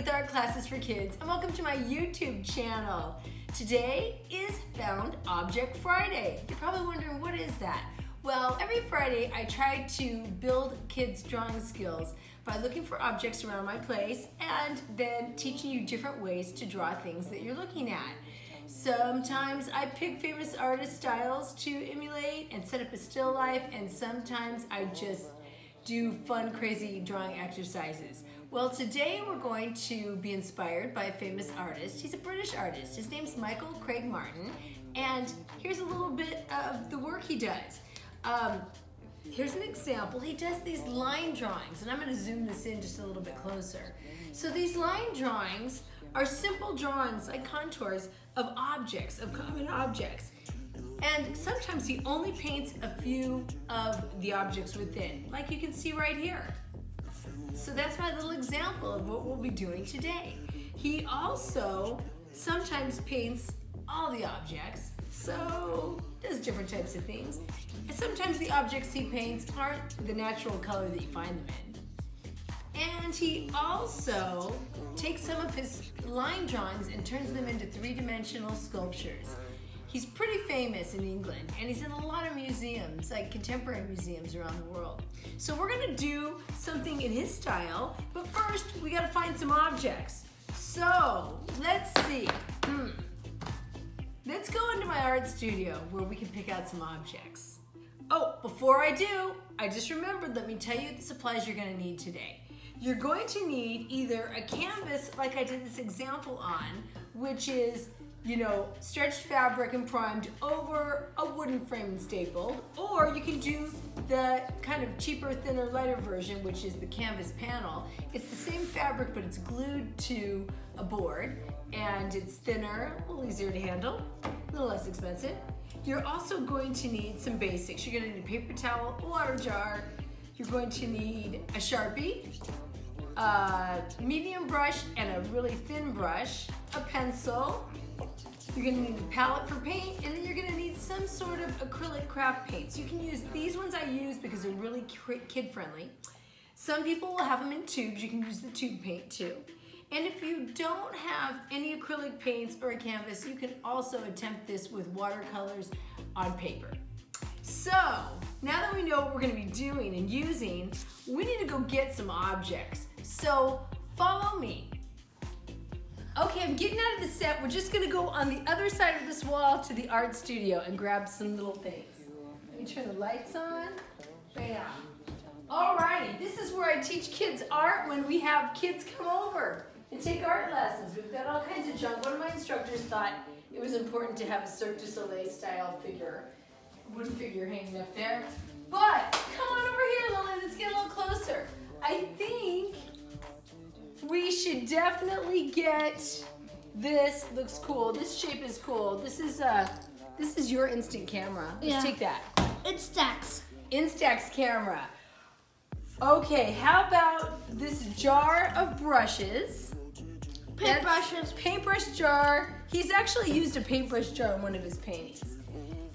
with Art Classes for Kids, and welcome to my YouTube channel. Today is Found Object Friday. You're probably wondering, what is that? Well, every Friday I try to build kids' drawing skills by looking for objects around my place and then teaching you different ways to draw things that you're looking at. Sometimes I pick famous artist styles to emulate and set up a still life, and sometimes I just do fun, crazy drawing exercises. Well, today we're going to be inspired by a famous artist. He's a British artist. His name's Michael Craig Martin, and here's a little bit of the work he does. Here's an example. He does these line drawings, and I'm going to zoom this in just a little bit closer. So these line drawings are simple drawings, like contours, of objects, of common objects. And sometimes he only paints a few of the objects within, like you can see right here. So that's my little example of what we'll be doing today. He also sometimes paints all the objects, so does different types of things. And sometimes the objects he paints aren't the natural color that you find them in. And he also takes some of his line drawings and turns them into three-dimensional sculptures. He's pretty famous in England, and he's in a lot of museums, like contemporary museums around the world. So we're gonna do something in his style, but first we gotta find some objects. So let's see. Let's go into my art studio where we can pick out some objects. Oh, before I do, I just remembered, let me tell you the supplies you're gonna need today. You're going to need either a canvas like I did this example on, which is, stretched fabric and primed over a wooden frame and stapled, or you can do the kind of cheaper, thinner, lighter version, which is the canvas panel. It's the same fabric, but it's glued to a board, and it's thinner, a little easier to handle, a little less expensive. You're also going to need some basics. You're going to need a paper towel, a water jar. You're going to need a Sharpie, a medium brush and a really thin brush, a pencil. You're going to need a palette for paint, and then you're going to need some sort of acrylic craft paints. You can use these ones I use because they're really kid-friendly. Some people will have them in tubes. You can use the tube paint too. And if you don't have any acrylic paints or a canvas, you can also attempt this with watercolors on paper. So, now that we know what we're going to be doing and using, we need to go get some objects. So, follow me. Okay, I'm getting out of the set. We're just gonna go on the other side of this wall to the art studio and grab some little things. Let me turn the lights on. Bam. Alrighty, this is where I teach kids art when we have kids come over and take art lessons. We've got all kinds of junk. One of my instructors thought it was important to have a Cirque du Soleil style figure, wooden figure hanging up there. But come on over here, Lily, let's get a little closer. I think we should definitely get this. Looks cool. This shape is cool. This is your instant camera. Let's take that. Instax camera. Okay, how about this jar of brushes? Paintbrush jar. He's actually used a paintbrush jar in one of his paintings.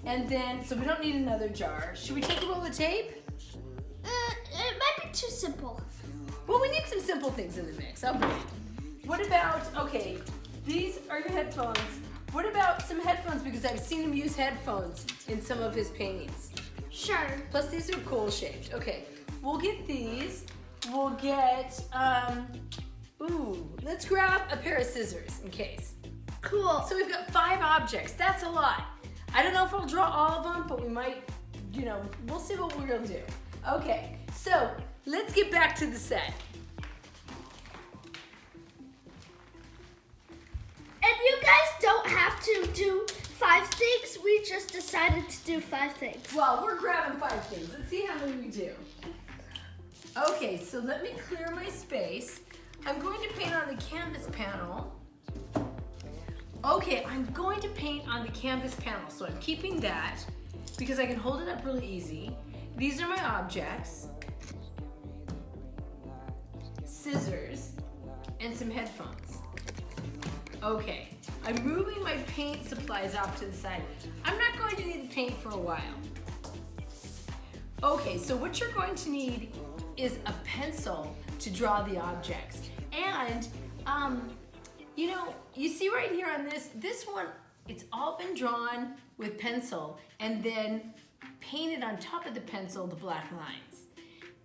And then, so we don't need another jar. Should we take a roll of tape? It might be too simple. Well, we need some simple things in the mix. Okay. What about, okay, these are your headphones. What about some headphones? Because I've seen him use headphones in some of his paintings. Sure. Plus, these are cool shaped. Okay, we'll get these. We'll get, let's grab a pair of scissors in case. Cool. So we've got 5 objects. That's a lot. I don't know if I'll draw all of them, but we might, we'll see what we're gonna do. Okay, so let's get back to the set. And you guys don't have to do 5 things. We just decided to do 5 things. Well, we're grabbing 5 things. Let's see how many we do. Okay, so let me clear my space. I'm going to paint on the canvas panel. Okay, I'm going to paint on the canvas panel, so I'm keeping that because I can hold it up really easy. These are my objects, scissors, and some headphones. Okay, I'm moving my paint supplies off to the side. I'm not going to need the paint for a while. Okay, so what you're going to need is a pencil to draw the objects. And You know, you see right here on this one, it's all been drawn with pencil and then painted on top of the pencil the black lines.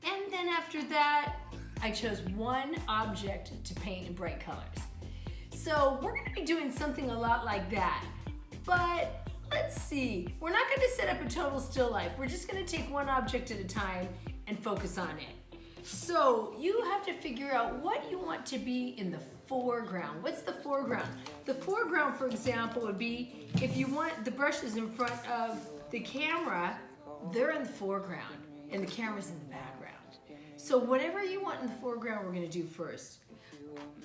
And then after that, I chose one object to paint in bright colors. So we're gonna be doing something a lot like that. But let's see, we're not gonna set up a total still life. We're just gonna take one object at a time and focus on it. So you have to figure out what you want to be in the foreground. What's the foreground? The foreground, for example, would be if you want the brushes in front of the camera, they're in the foreground and the camera's in the background. So whatever you want in the foreground, we're gonna do first.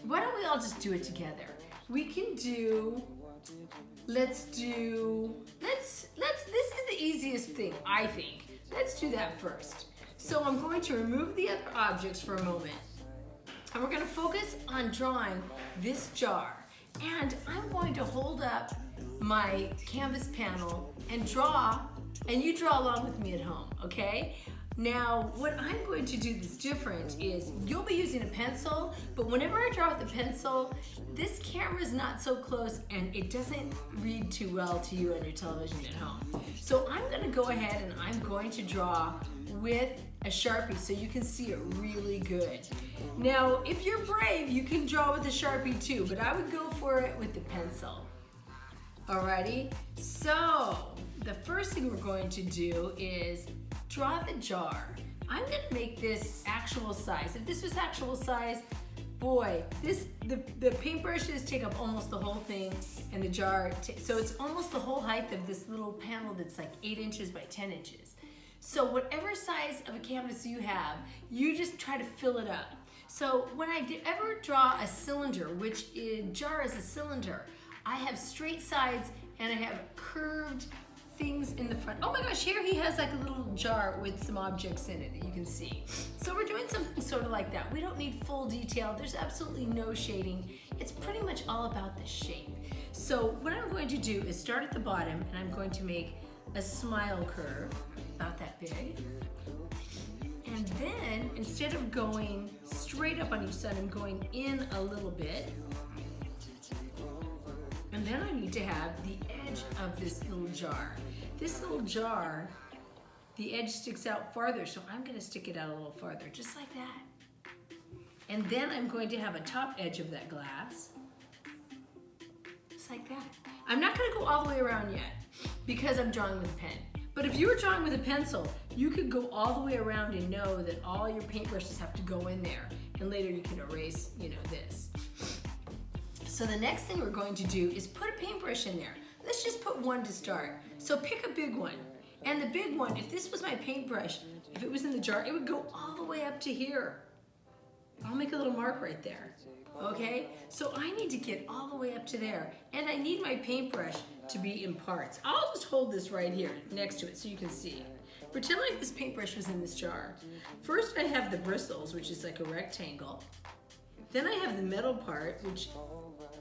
Why don't we all just do it together? We can do, this is the easiest thing, I think. Let's do that first. So I'm going to remove the other objects for a moment. And we're gonna focus on drawing this jar. And I'm going to hold up my canvas panel and draw, and you draw along with me at home, okay? Now, what I'm going to do that's different is you'll be using a pencil, but whenever I draw with a pencil, this camera is not so close and it doesn't read too well to you on your television at home. So I'm gonna go ahead and I'm going to draw with a Sharpie so you can see it really good. Now, if you're brave, you can draw with a Sharpie too, but I would go for it with the pencil. Alrighty, so the first thing we're going to do is draw the jar. I'm gonna make this actual size. If this was actual size, boy, the paintbrushes take up almost the whole thing, and the jar, so it's almost the whole height of this little panel that's like 8 inches by 10 inches. So whatever size of a canvas you have, you just try to fill it up. So when I ever draw a cylinder, which a jar is a cylinder, I have straight sides and I have curved things in the front. Oh my gosh, here he has like a little jar with some objects in it that you can see. So we're doing something sort of like that. We don't need full detail. There's absolutely no shading. It's pretty much all about the shape. So what I'm going to do is start at the bottom and I'm going to make a smile curve about that big. And then instead of going straight up on each side, I'm going in a little bit. And then I need to have the edge of this little jar. This little jar, the edge sticks out farther, so I'm gonna stick it out a little farther, just like that. And then I'm going to have a top edge of that glass, just like that. I'm not gonna go all the way around yet, because I'm drawing with a pen. But if you were drawing with a pencil, you could go all the way around and know that all your paintbrushes have to go in there, and later you can erase, this. So the next thing we're going to do is put a paintbrush in there. Let's just put one to start. So pick a big one. And the big one, if this was my paintbrush, if it was in the jar, it would go all the way up to here. I'll make a little mark right there. Okay? So I need to get all the way up to there. And I need my paintbrush to be in parts. I'll just hold this right here next to it so you can see. Pretend like this paintbrush was in this jar. First I have the bristles, which is like a rectangle. Then I have the metal part, which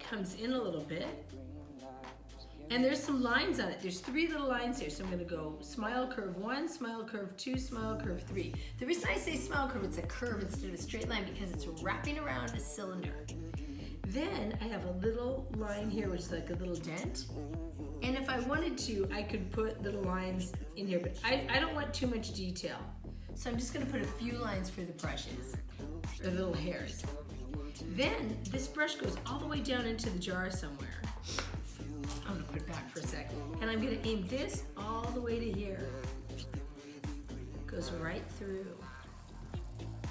comes in a little bit. And there's some lines on it. There's 3 little lines here. So I'm gonna go smile curve 1, smile curve 2, smile curve 3. The reason I say smile curve, it's a curve instead of a straight line because it's wrapping around a cylinder. Then I have a little line here, which is like a little dent. And if I wanted to, I could put little lines in here, but I don't want too much detail. So I'm just gonna put a few lines for the brushes, or little hairs. Then this brush goes all the way down into the jar somewhere. I'm gonna put it back for a second. And I'm gonna aim this all the way to here. Goes right through.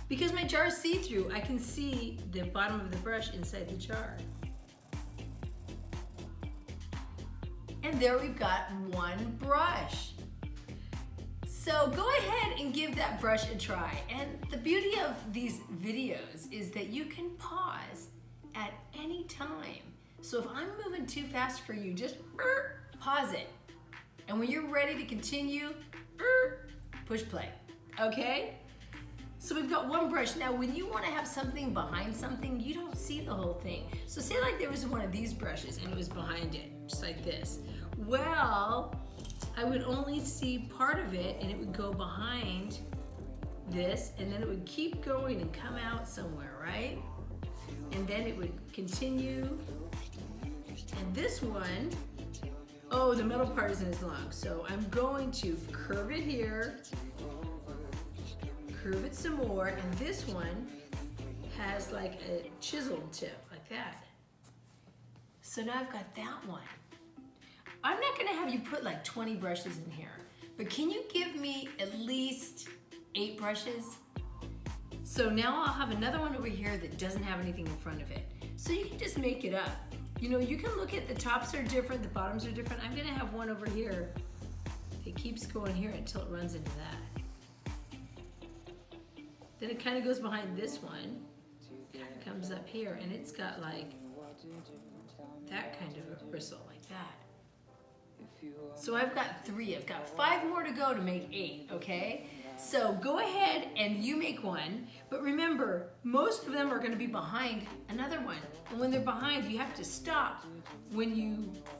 Because my jar is see-through, I can see the bottom of the brush inside the jar. And there we've got one brush. So go ahead and give that brush a try. And the beauty of these videos is that you can pause at any time. So if I'm moving too fast for you, just pause it. And when you're ready to continue, push play, okay? So we've got one brush. Now when you wanna have something behind something, you don't see the whole thing. So say like there was one of these brushes and it was behind it, just like this. Well, I would only see part of it and it would go behind this and then it would keep going and come out somewhere, right? and then it would continue. And this one, oh, the middle part isn't as long. So I'm going to curve it here, curve it some more, and this one has like a chiseled tip like that. So now I've got that one. I'm not gonna have you put like 20 brushes in here, but can you give me at least 8 brushes? So now I'll have another one over here that doesn't have anything in front of it. So you can just make it up. You know, you can look at the tops are different, the bottoms are different. I'm gonna have one over here that keeps going here until it runs into that. Then it kind of goes behind this one, kind of comes up here, and it's got like that kind of a bristle like that. So I've got 3, I've got 5 more to go to make 8, okay? So go ahead and you make one, but remember, most of them are gonna be behind another one. And when they're behind, you have to stop when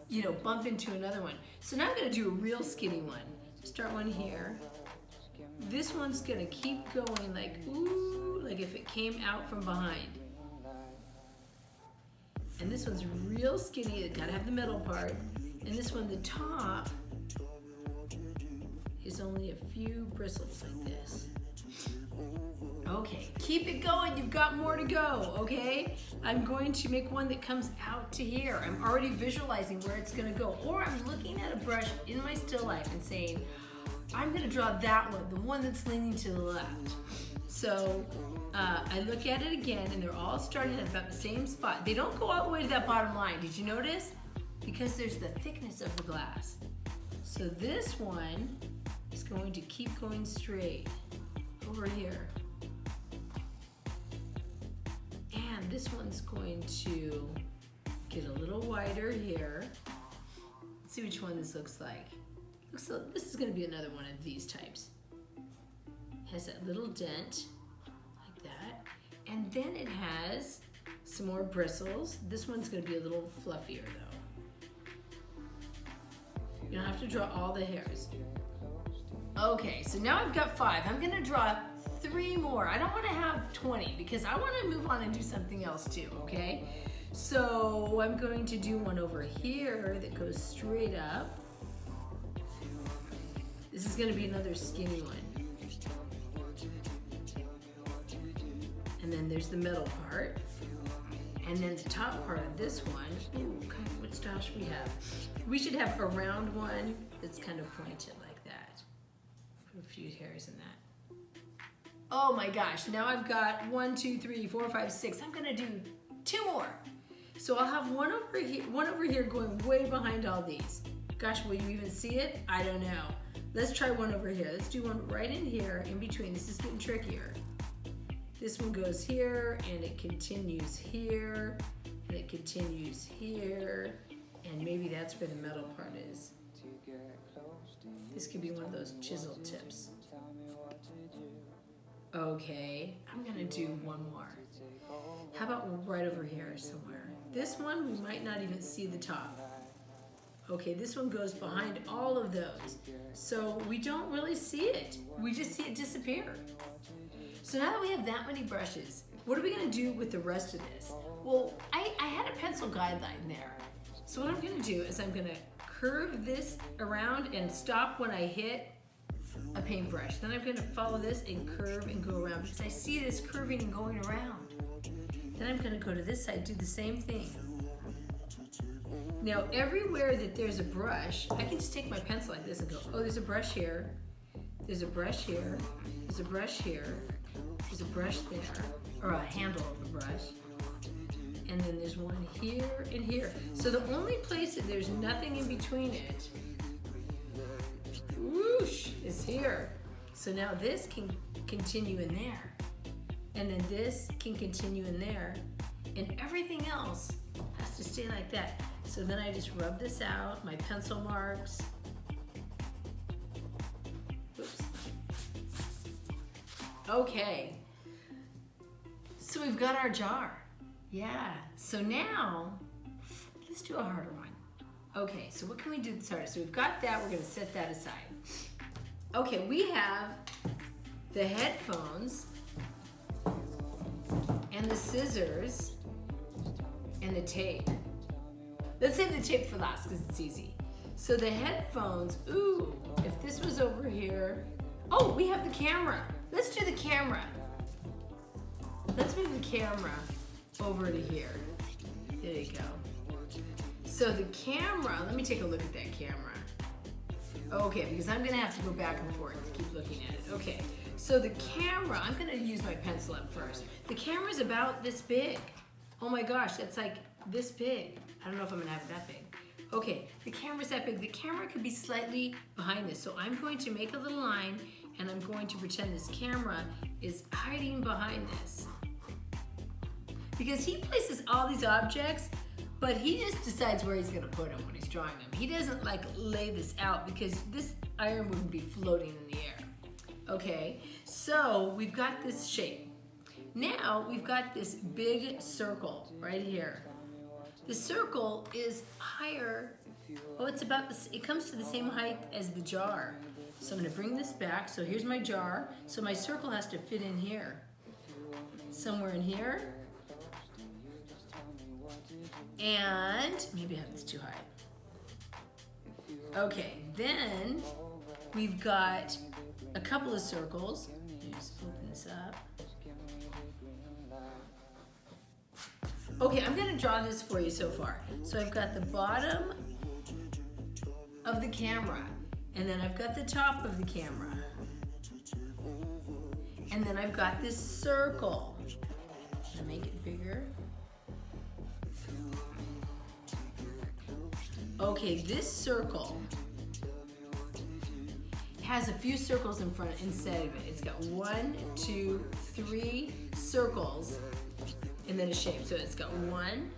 you know, bump into another one. So now I'm gonna do a real skinny one. Start one here. This one's gonna keep going like, ooh, like if it came out from behind. And this one's real skinny, it gotta have the middle part. And this one, the top, is only a few bristles like this. Okay, keep it going, you've got more to go, okay? I'm going to make one that comes out to here. I'm already visualizing where it's gonna go. Or I'm looking at a brush in my still life and saying, I'm gonna draw that one, the one that's leaning to the left. So I look at it again and they're all starting at about the same spot. They don't go all the way to that bottom line, did you notice? Because there's the thickness of the glass. So this one is going to keep going straight over here. And this one's going to get a little wider here. Let's see which one this looks like. This is gonna be another one of these types. Has that little dent, like that. And then it has some more bristles. This one's gonna be a little fluffier though. You don't have to draw all the hairs. Okay, so now I've got 5. I'm gonna draw 3 more. I don't wanna have 20 because I wanna move on and do something else too, okay? So I'm going to do one over here that goes straight up. This is gonna be another skinny one. And then there's the middle part. And then the top part of this one, ooh, kind of, what style should we have? We should have a round one that's kind of pointed like that. Put a few hairs in that. Oh my gosh, now I've got 1, 2, 3, 4, 5, 6. I'm gonna do 2 more. So I'll have one over here going way behind all these. Gosh, will you even see it? I don't know. Let's try one over here. Let's do one right in here, in between. This is getting trickier. This one goes here, and it continues here, and it continues here, and maybe that's where the metal part is. This could be one of those chisel tips. Okay, I'm gonna do one more. How about right over here somewhere? This one, we might not even see the top. Okay, this one goes behind all of those. So we don't really see it. We just see it disappear. So now that we have that many brushes, what are we gonna do with the rest of this? Well, I had a pencil guideline there. So what I'm gonna do is I'm gonna curve this around and stop when I hit a paintbrush. Then I'm gonna follow this and curve and go around because I see this curving and going around. Then I'm gonna go to this side, do the same thing. Now everywhere that there's a brush, I can just take my pencil like this and go, oh, there's a brush here, there's a brush here, there's a brush here, there's a brush there, or a handle of a brush, and then there's one here and here. So the only place that there's nothing in between it, whoosh, is here. So now this can continue in there, and then this can continue in there, and everything else has to stay like that. So then I just rub this out, my pencil marks. Oops. Okay. So we've got our jar. Yeah. So now, let's do a harder one. Okay, so what can we do that's harder? So we've got that, we're gonna set that aside. Okay, we have the headphones and the scissors and the tape. Let's save the tape for last because it's easy. So the headphones, ooh, if this was over here. Oh, we have the camera. Let's do the camera. Let's move the camera over to here. There you go. So the camera, let me take a look at that camera. Okay, because I'm gonna have to go back and forth to keep looking at it. Okay, so the camera, I'm gonna use my pencil up first. The camera's about this big. Oh my gosh, that's like this big. I don't know if I'm gonna have it that big. Okay, the camera's that big. The camera could be slightly behind this. So I'm going to make a little line and I'm going to pretend this camera is hiding behind this. Because he places all these objects, but he just decides where he's gonna put them when he's drawing them. He doesn't like lay this out because this iron wouldn't be floating in the air. Okay, so we've got this shape. Now we've got this big circle right here. The circle is higher. Oh, it's about this. It comes to the same height as the jar. So I'm gonna bring this back. So here's my jar. So my circle has to fit in here. Somewhere in here. And maybe I have this too high. Okay, then we've got a couple of circles. Just open this up. Okay, I'm gonna draw this for you so far. So I've got the bottom of the camera, and then I've got the top of the camera. And then I've got this circle. I'm gonna make it bigger. Okay, this circle has a few circles inside of it. It's got 1, 2, 3 circles and then a shape. So it's got 1,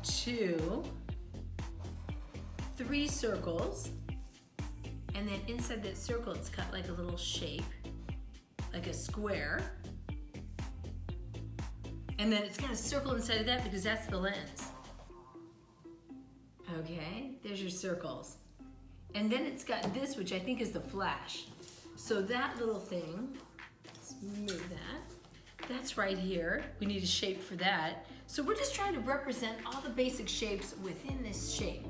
2, 3 circles, and then inside that circle it's got like a little shape, like a square, and then it's got a circle inside of that because that's the lens. Okay, there's your circles. And then it's got this, which I think is the flash. So that little thing, let's move that. That's right here. We need a shape for that. So we're just trying to represent all the basic shapes within this shape.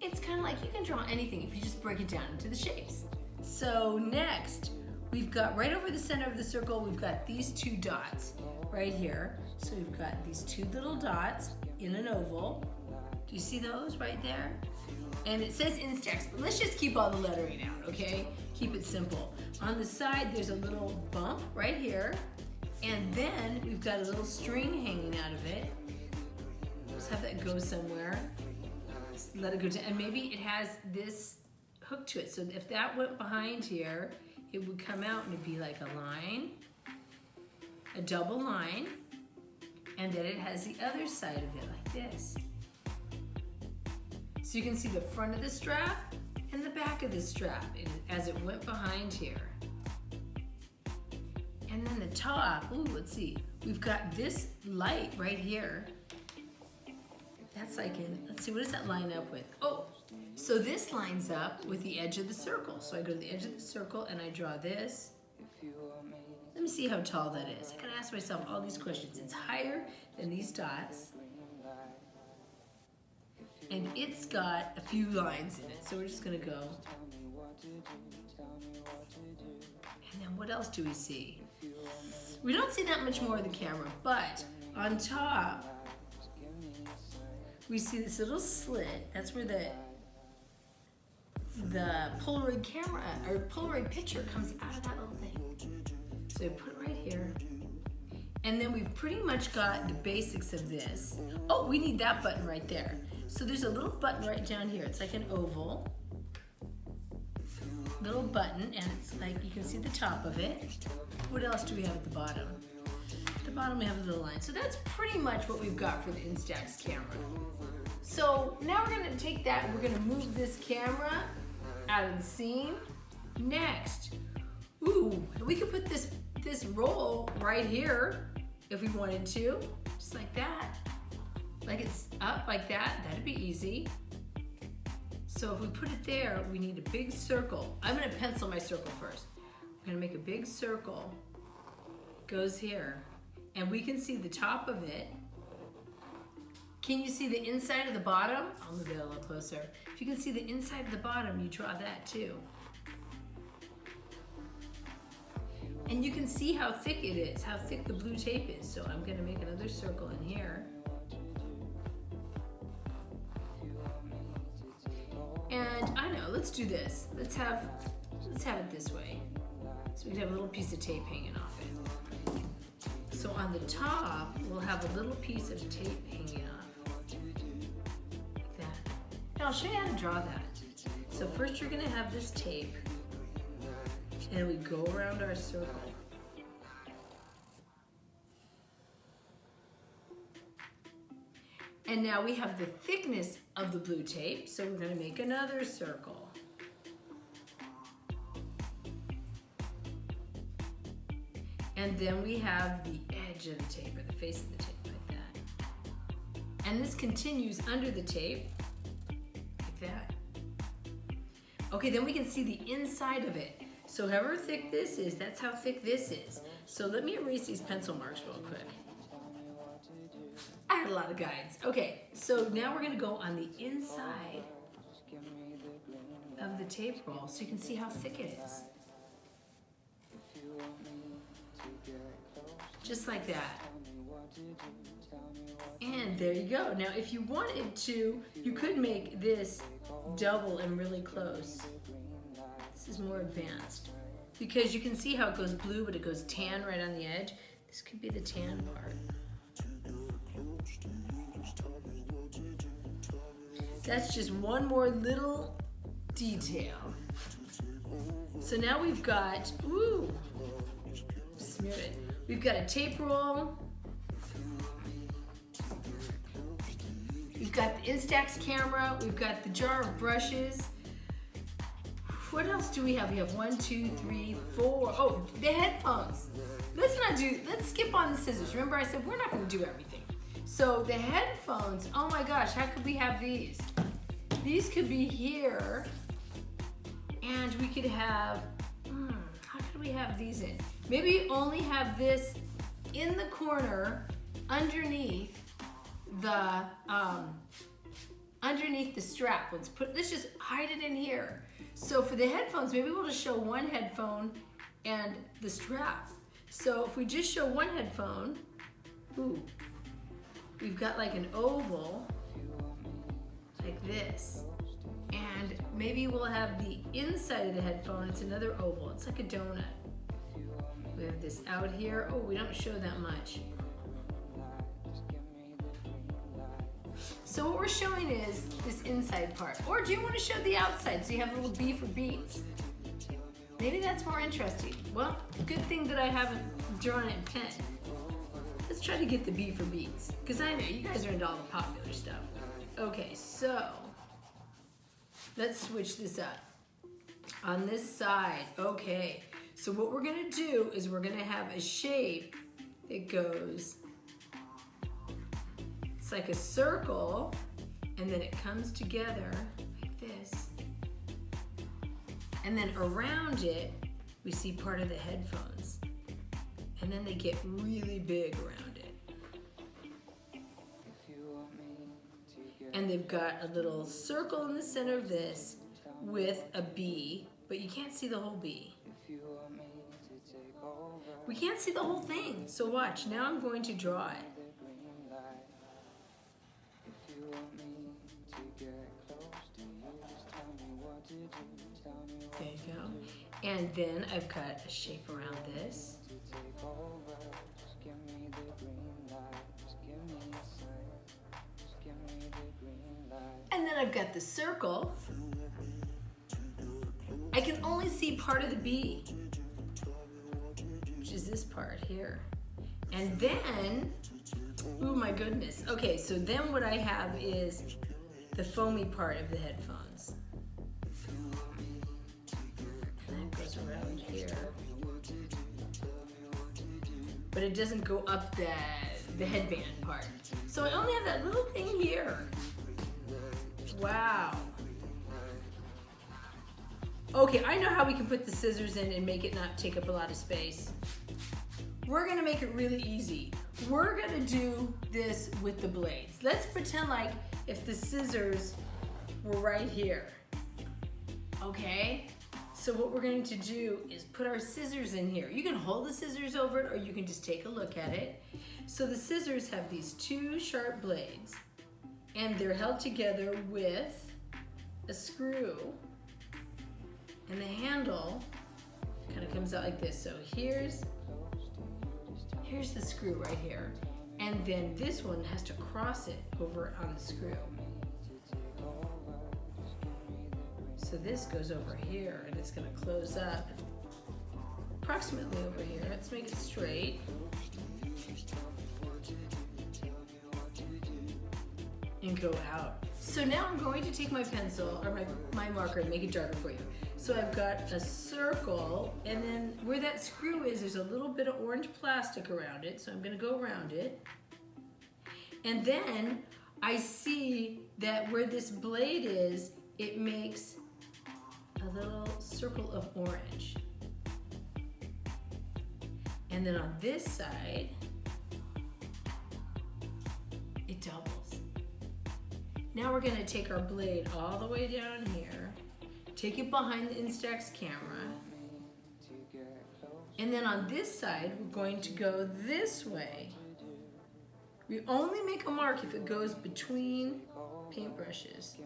It's kind of like you can draw anything if you just break it down into the shapes. So next, we've got right over the center of the circle, we've got these 2 dots right here. So we've got these 2 little dots in an oval. Do you see those right there? And it says Instax, but let's just keep all the lettering out, okay? Keep it simple. On the side, there's a little bump right here, and then we've got a little string hanging out of it. Let's have that go somewhere. Just let it go down, and maybe it has this hook to it. So if that went behind here, it would come out and it'd be like a line, a double line, and then it has the other side of it like this. So you can see the front of the strap and the back of the strap as it went behind here. And then the top, ooh, let's see. We've got this light right here. That's like let's see, what does that line up with? Oh, so this lines up with the edge of the circle. So I go to the edge of the circle and I draw this. Let me see how tall that is. I gotta ask myself all these questions. It's higher than these dots. And it's got a few lines in it, so we're just gonna go. And then what else do we see? We don't see that much more of the camera, but on top, we see this little slit. That's where the Polaroid camera, or Polaroid picture comes out of that little thing. So we put it right here. And then we've pretty much got the basics of this. Oh, we need that button right there. So there's a little button right down here. It's like an oval. Little button, and it's like, you can see the top of it. What else do we have at the bottom? At the bottom we have a little line. So that's pretty much what we've got for the Instax camera. So now we're gonna take that and we're gonna move this camera out of the scene. Next, ooh, we could put this roll right here if we wanted to, just like that. Like it's up like that, that'd be easy. So if we put it there, we need a big circle. I'm gonna pencil my circle first. I'm gonna make a big circle, goes here, and we can see the top of it, Can you see the inside of the bottom? I'll move it a little closer. If you can see the inside of the bottom, you draw that too. And you can see how thick it is, how thick the blue tape is. So I'm gonna make another circle in here. And I know, let's do this. Let's have it this way. So we can have a little piece of tape hanging off it. So on the top, we'll have a little piece of tape hanging off. Like that. And I'll show you how to draw that. So first you're gonna have this tape, and we go around our circle. And now we have the thickness of the blue tape, so we're gonna make another circle. And then we have the edge of the tape, or the face of the tape, like that. And this continues under the tape, like that. Okay, then we can see the inside of it. So however thick this is, that's how thick this is. So let me erase these pencil marks real quick. I had a lot of guides. Okay, so now we're gonna go on the inside of the tape roll so you can see how thick it is. Just like that. And there you go. Now if you wanted to, you could make this double and really close. This is more advanced. Because you can see how it goes blue, but it goes tan right on the edge. This could be the tan part. That's just one more little detail. So now we've got, ooh, smeared it. We've got a tape roll. We've got the Instax camera. We've got the jar of brushes. What else do we have? We have 1, 2, 3, 4. Oh, the headphones. Let's skip on the scissors. Remember I said we're not gonna do everything. So the headphones, oh my gosh, how could we have these? These could be here, and we could have, how could we have these in? Maybe only have this in the corner underneath the strap. Let's just hide it in here. So for the headphones, maybe we'll just show one headphone and the strap. So if we just show one headphone, ooh, we've got like an oval, like this. And maybe we'll have the inside of the headphone, it's another oval. It's like a donut. We have this out here. Oh, we don't show that much. So what we're showing is this inside part. Or do you want to show the outside so you have a little B for beads? Maybe that's more interesting. Well, good thing that I haven't drawn it in pen. Let's try to get the B for beads, because I know you guys are into all the popular stuff. Okay, so let's switch this up. On this side, okay. So what we're gonna do is we're gonna have a shape that goes, it's like a circle, and then it comes together like this. And then around it, we see part of the headphones. And then they get really big around it. And they've got a little circle in the center of this with a B, but you can't see the whole B. We can't see the whole thing, so watch. Now I'm going to draw it. There you go. And then I've got a shape around this. And then I've got the circle. I can only see part of the B, which is this part here. And then, oh my goodness. Okay, so then what I have is the foamy part of the headphones. And that goes around here. But it doesn't go up the headband part. So I only have that little thing here. Wow. Okay, I know how we can put the scissors in and make it not take up a lot of space. We're gonna make it really easy. we're gonna do this with the blades. Let's pretend like if the scissors were right here, okay? So what we're going to do is put our scissors in here. You can hold the scissors over it or you can just take a look at it. So the scissors have these two sharp blades and they're held together with a screw, and the handle kind of comes out like this. So here's the screw right here, and then this one has to cross it over on the screw. So this goes over here and it's going to close up approximately over here. Let's make it straight. And go out. So now I'm going to take my pencil or my marker and make it darker for you. So I've got a circle, and then where that screw is, there's a little bit of orange plastic around it. So I'm going to go around it. And then I see that where this blade is, it makes a little circle of orange. And then on this side, it doubles. Now we're gonna take our blade all the way down here, take it behind the Instax camera, and then on this side, we're going to go this way. We only make a mark if it goes between paintbrushes.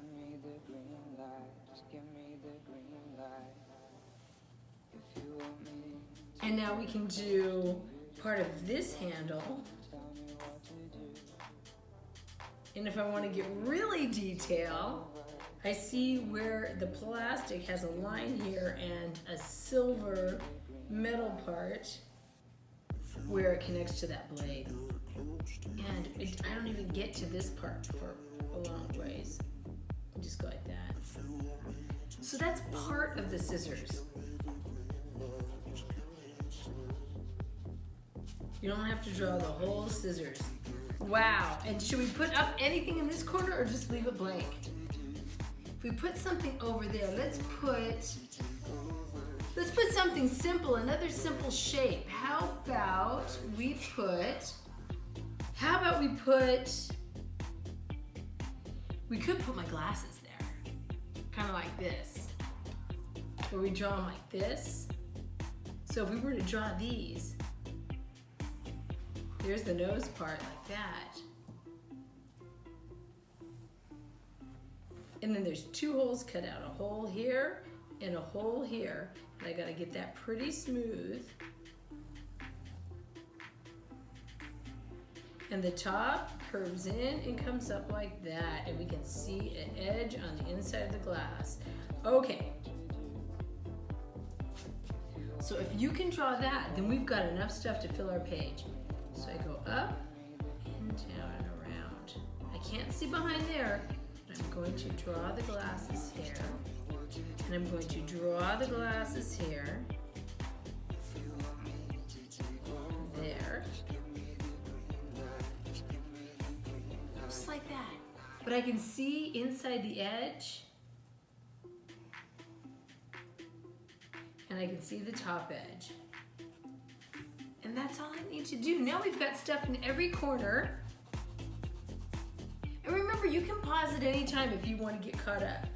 And now we can do part of this handle. And if I want to get really detail, I see where the plastic has a line here and a silver metal part where it connects to that blade. And I don't even get to this part for a long ways. I just go like that. So that's part of the scissors. You don't have to draw the whole scissors. Wow, and should we put up anything in this corner or just leave it blank? If we put something over there, let's put something simple, another simple shape. How about we put, we could put my glasses there, kind of like this, where we draw them like this. So if we were to draw these, here's the nose part like that. And then there's two holes cut out, a hole here and a hole here. And I gotta get that pretty smooth. And the top curves in and comes up like that. And we can see an edge on the inside of the glass. Okay. So if you can draw that, then we've got enough stuff to fill our page. So I go up and down and around. I can't see behind there, but I'm going to draw the glasses here. And I'm going to draw the glasses here. There. Just like that. But I can see inside the edge. And I can see the top edge. And that's all I need to do. Now we've got stuff in every corner. And remember, you can pause at any time if you want to get caught up.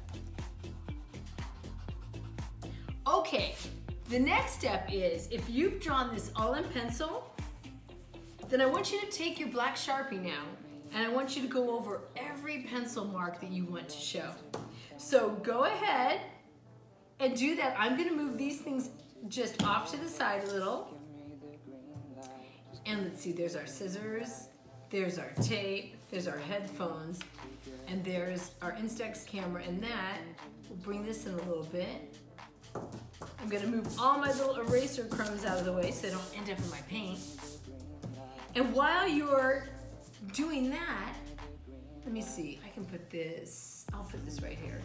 Okay, the next step is, if you've drawn this all in pencil, then I want you to take your black Sharpie now, and I want you to go over every pencil mark that you want to show. So go ahead and do that. I'm gonna move these things just off to the side a little. And let's see, there's our scissors, there's our tape, there's our headphones, and there's our Instax camera, and that, we'll bring this in a little bit. I'm gonna move all my little eraser crumbs out of the way so they don't end up in my paint. And while you're doing that, let me see, I can put this, I'll put this right here.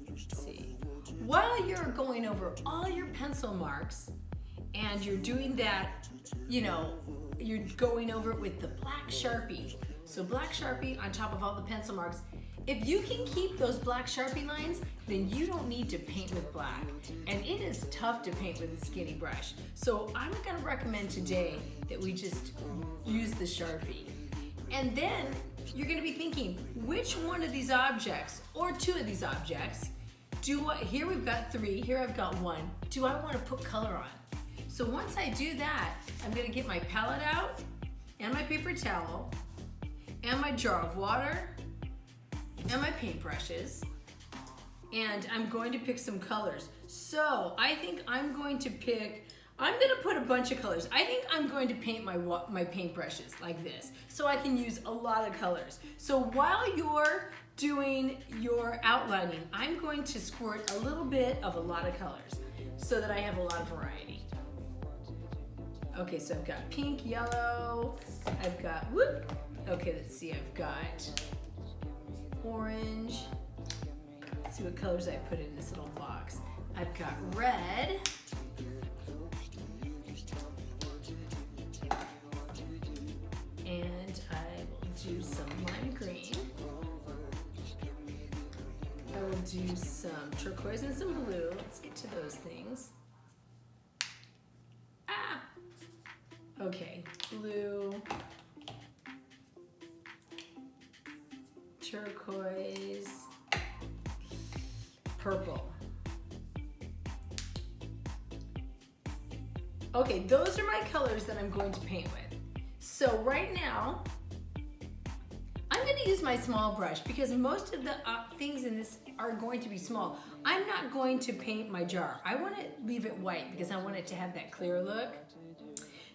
Let's see. While you're going over all your pencil marks, and you're doing that, you know, you're going over it with the black Sharpie. So black Sharpie on top of all the pencil marks. If you can keep those black Sharpie lines, then you don't need to paint with black. And it is tough to paint with a skinny brush. So I'm gonna recommend today that we just use the Sharpie. And then you're gonna be thinking, which one of these objects, or two of these objects, here we've got three, here I've got one, do I wanna put color on? So once I do that, I'm gonna get my palette out, and my paper towel, and my jar of water, and my paintbrushes, and I'm going to pick some colors. So I think I'm gonna put a bunch of colors. I think I'm going to paint my paintbrushes like this, so I can use a lot of colors. So while you're doing your outlining, I'm going to squirt a little bit of a lot of colors so that I have a lot of variety. Okay, so I've got pink, yellow, I've got, okay, let's see, I've got orange. Let's see what colors I put in this little box. I've got red. And I will do some lime green. I will do some turquoise and some blue. Let's get to those things. Okay, blue, turquoise, purple. Okay, those are my colors that I'm going to paint with. So right now, I'm going to use my small brush because most of the things in this are going to be small. I'm not going to paint my jar. I want to leave it white because I want it to have that clear look.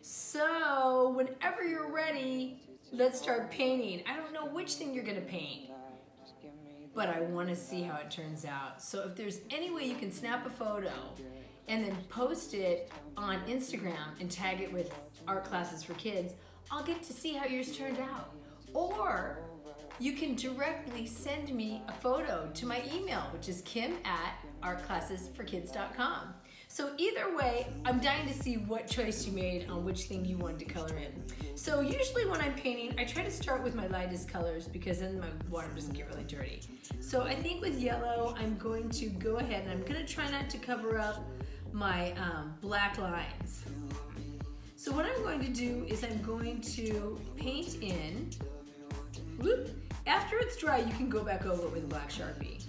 So whenever you're ready, let's start painting. I don't know which thing you're going to paint, but I want to see how it turns out. So if there's any way you can snap a photo and then post it on Instagram and tag it with Art Classes for Kids, I'll get to see how yours turned out. Or you can directly send me a photo to my email, which is kim@artclassesforkids.com. So either way, I'm dying to see what choice you made on which thing you wanted to color in. So usually when I'm painting, I try to start with my lightest colors because then my water doesn't get really dirty. So I think with yellow, I'm going to go ahead and I'm gonna try not to cover up my black lines. So what I'm going to do is I'm going to paint in, after it's dry, you can go back over it with a black Sharpie.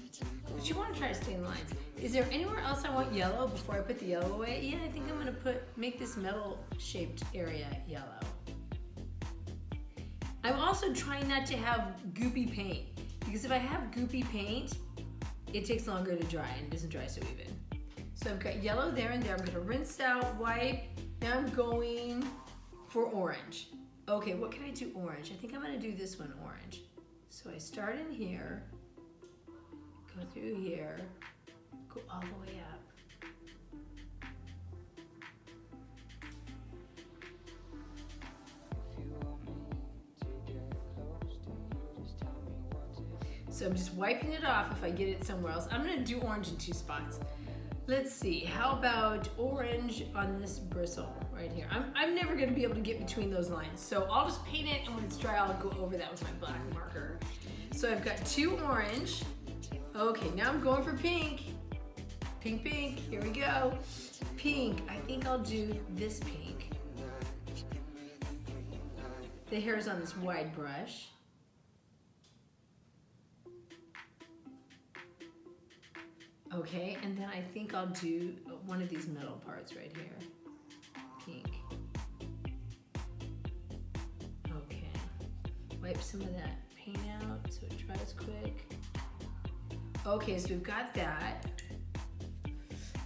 But you want to try to stay in lines. Is there anywhere else I want yellow before I put the yellow away? Yeah, I think I'm going to make this metal shaped area yellow. I'm also trying not to have goopy paint because if I have goopy paint, it takes longer to dry and it doesn't dry so even. So I've got yellow there and there. I'm going to rinse out, wipe. Now I'm going for orange. Okay, what can I do orange? I think I'm going to do this one orange. So I start in here, go through here, go all the way up. So I'm just wiping it off if I get it somewhere else. I'm going to do orange in two spots. Let's see, how about orange on this bristle right here? I'm never going to be able to get between those lines, so I'll just paint it, and when it's dry, I'll go over that with my black marker. So I've got two orange. Okay, now I'm going for pink. Pink, pink, here we go. Pink, I think I'll do this pink. The hair is on this wide brush. Okay, and then I think I'll do one of these metal parts right here. Pink. Okay. Wipe some of that paint out so it dries quick. Okay, so we've got that.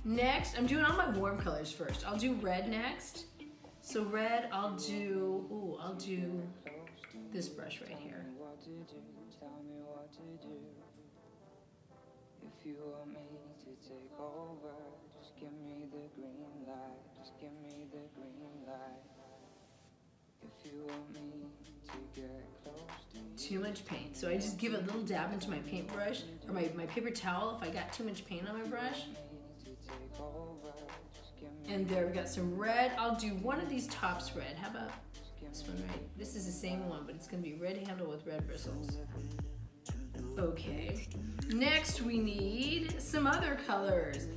Next, I'm doing all my warm colors first. I'll do red next. So red, I'll do this brush right here. If you want me to take over, just give me the green light. Just give me the green light. If you want me to get close to you. Too much paint. So I just give a little dab into my paintbrush or my paper towel if I got too much paint on my brush. And there we've got some red. I'll do one of these tops red. How about this one right? This is the same one, but it's gonna be red handle with red bristles. Okay. Next we need some other colors.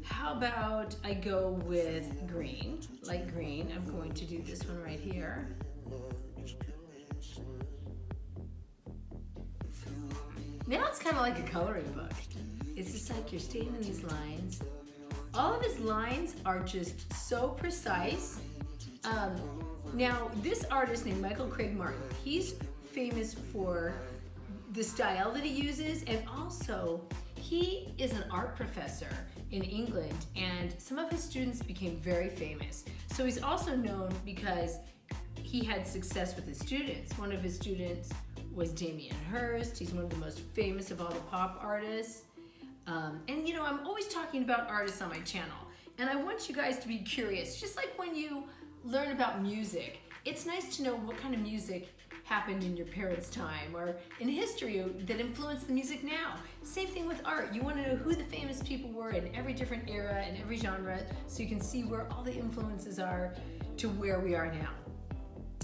How about I go with green, light green. I'm going to do this one right here. Now it's kind of like a coloring book. It's just like you're staying in these lines. All of his lines are just so precise. Now, this artist named Michael Craig Martin, he's famous for the style that he uses, and also he is an art professor in England, and some of his students became very famous. So he's also known because he had success with his students. One of his students was Damien Hirst. He's one of the most famous of all the pop artists. And you know, I'm always talking about artists on my channel, and I want you guys to be curious. Just like when you learn about music, it's nice to know what kind of music happened in your parents' time or in history that influenced the music now. Same thing with art. You want to know who the famous people were in every different era and every genre, so you can see where all the influences are to where we are now.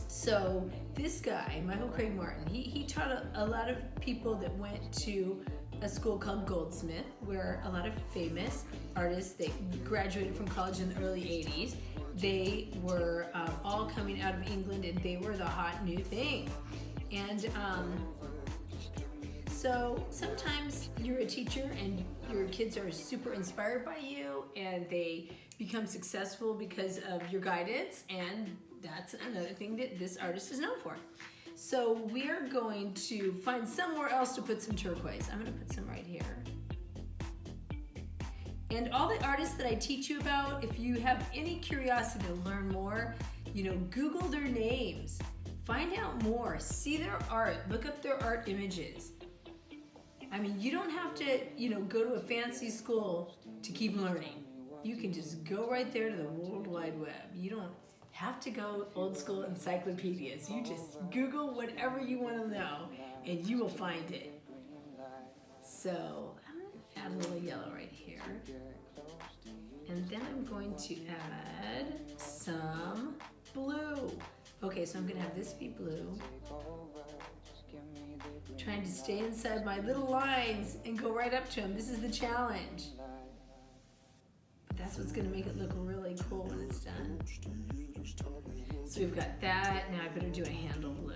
So this guy, Michael Craig Martin, he taught a lot of people that went to a school called Goldsmith, where a lot of famous artists, they graduated from college in the early 80s. They were all coming out of England, and they were the hot new thing. And so sometimes you're a teacher and your kids are super inspired by you, and they become successful because of your guidance, and that's another thing that this artist is known for. So we are going to find somewhere else to put some turquoise. I'm going to put some right here. And all the artists that I teach you about, if you have any curiosity to learn more, you know, Google their names, find out more, see their art, look up their art images. I mean, you don't have to, you know, go to a fancy school to keep learning. You can just go right there to the World Wide Web. You don't have to go old school encyclopedias. You just Google whatever you want to know and you will find it. So I'm going to add a little yellow right here. And then I'm going to add some blue. Okay, so I'm going to have this be blue. Trying to stay inside my little lines and go right up to them. This is the challenge. But that's what's going to make it look really cool when it's done. So we've got that. Now I better do a handle blue.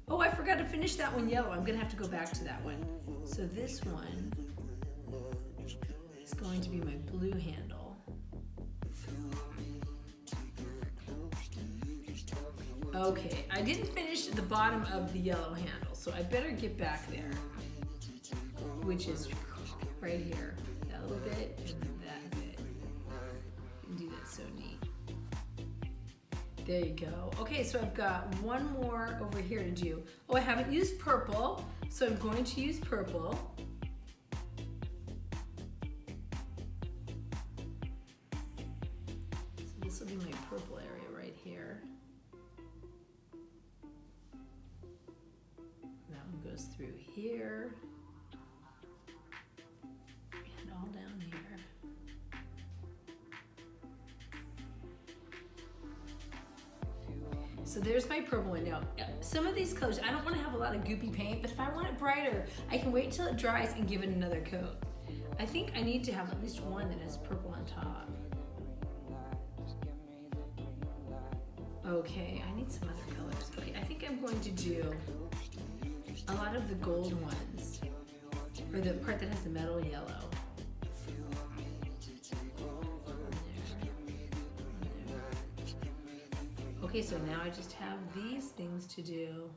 Oh, I forgot to finish that one yellow. I'm going to have to go back to that one. So this one is going to be my blue handle. Okay, I didn't finish the bottom of the yellow handle, so I better get back there, which is right here. That little bit and that bit. You can do that so neat. There you go. Okay, so I've got one more over here to do. Oh, I haven't used purple, so I'm going to use purple. So this will be my purple area right here. That one goes through here and all down here. So there's my purple one. Now, some of these colors, I don't want to have a lot of goopy paint, but if I want it brighter, I can wait till it dries and give it another coat. I think I need to have at least one that has purple on top. Okay, I need some other colors. Okay, I think I'm going to do a lot of the gold ones, or the part that has the metal yellow. Okay, so now I just have these things to do.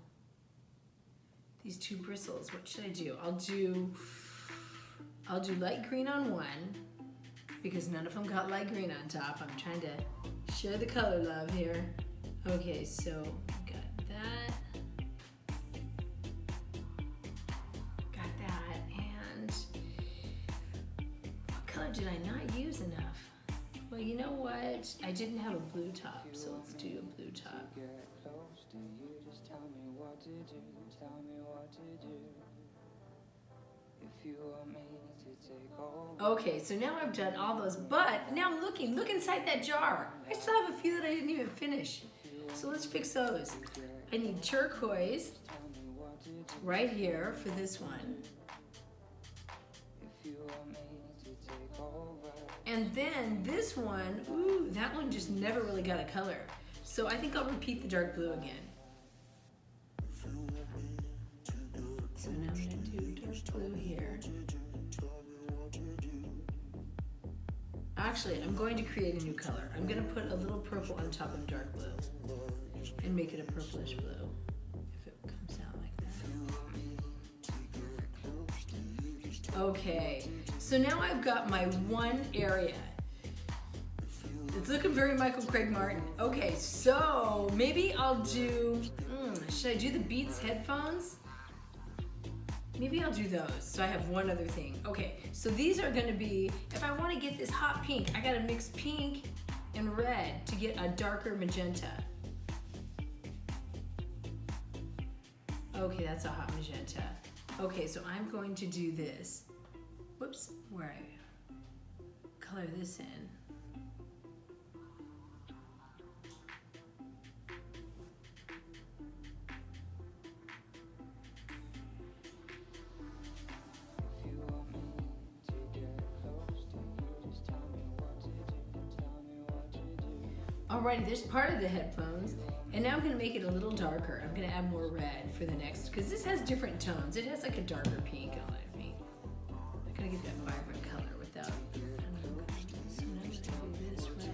These two bristles. What should I do? I'll do light green on one, because none of them got light green on top. I'm trying to share the color love here. Okay, so got that. Got that. And what color did I not use enough? Well, you know what? I didn't have a blue top, so let's do a blue top. Okay, so now I've done all those, but now I'm looking. Look inside that jar. I still have a few that I didn't even finish. So let's fix those. I need turquoise right here for this one. And then this one, ooh, that one just never really got a color. So I think I'll repeat the dark blue again. So now I'm gonna do dark blue here. Actually, I'm going to create a new color. I'm gonna put a little purple on top of dark blue and make it a purplish blue. If it comes out like that. Okay, so now I've got my one area. It's looking very Michael Craig Martin. Okay, so maybe I'll do, should I do the Beats headphones? Maybe I'll do those, so I have one other thing. Okay, so these are gonna be, if I wanna get this hot pink, I gotta mix pink and red to get a darker magenta. Okay, that's a hot magenta. Okay, so I'm going to do this. Whoops, where I color this in. Alrighty, there's part of the headphones, and now I'm gonna make it a little darker. I'm gonna add more red for the next, because this has different tones. It has like a darker pink and a lighter pink. I gotta get that vibrant color without. So now I'm gonna do this red.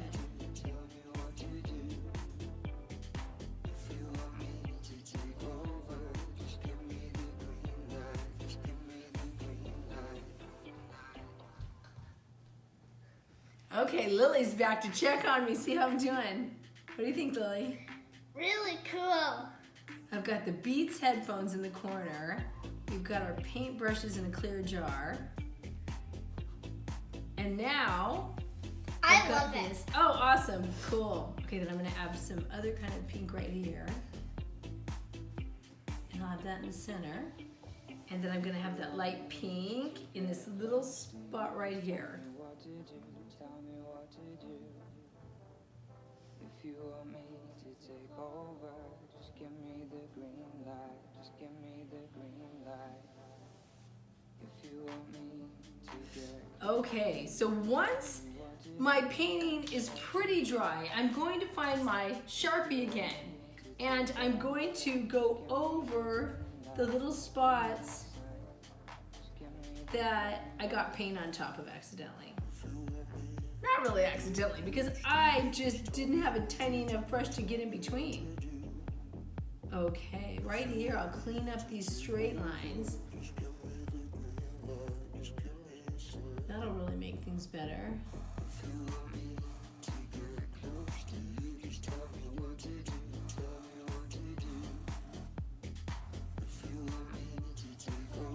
Okay, Lily's back to check on me, see how I'm doing. What do you think, Lily? Really cool. I've got the Beats headphones in the corner. We've got our paint brushes in a clear jar. And now, I love it. Oh, awesome, cool. Okay, then I'm gonna add some other kind of pink right here. And I'll have that in the center. And then I'm gonna have that light pink in this little spot right here. Tell me what to do. If you want me to take over, just give me the green light. Just give me the green light. If you want me to get Okay, so once my painting is pretty dry, I'm going to find my Sharpie again. And I'm going to go over the little spots that I got paint on top of accidentally. Not really accidentally, because I just didn't have a tiny enough brush to get in between. Okay, right here I'll clean up these straight lines. That'll really make things better.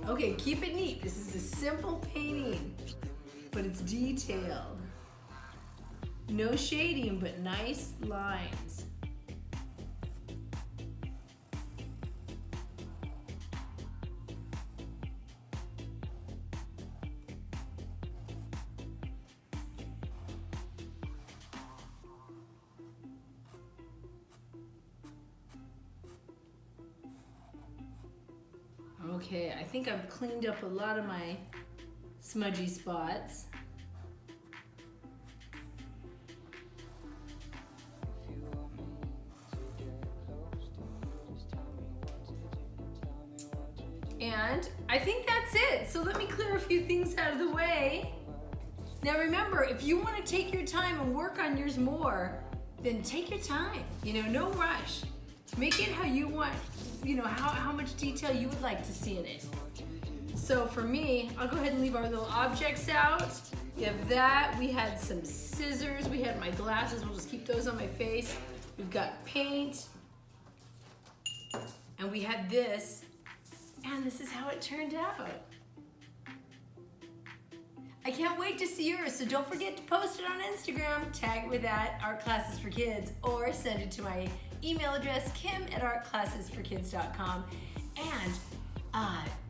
Okay, keep it neat. This is a simple painting, but it's detailed. No shading, but nice lines. Okay, I think I've cleaned up a lot of my smudgy spots. And I think that's it. So let me clear a few things out of the way. Now remember, if you want to take your time and work on yours more, then take your time. You know, no rush. Make it how you want, you know, how much detail you would like to see in it. So for me, I'll go ahead and leave our little objects out. We have that, we had some scissors, we had my glasses, we'll just keep those on my face. We've got paint, and we had this, and this is how it turned out. I can't wait to see yours, so don't forget to post it on Instagram, tag it with @Art Classes for Kids, or send it to my email address, kim@artclassesforkids.com. And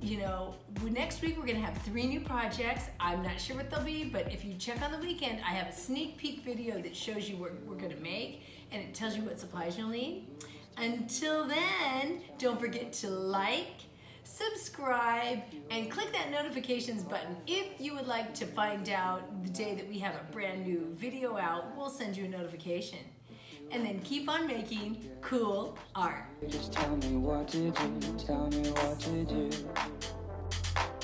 you know, next week we're gonna have 3 new projects. I'm not sure what they'll be, but if you check on the weekend, I have a sneak peek video that shows you what we're gonna make, and it tells you what supplies you'll need. Until then, don't forget to like, subscribe, and click that notifications button if you would like to find out the day that we have a brand new video out. We'll send you a notification. And then keep on making cool art. Just tell me what to do, tell me what to do.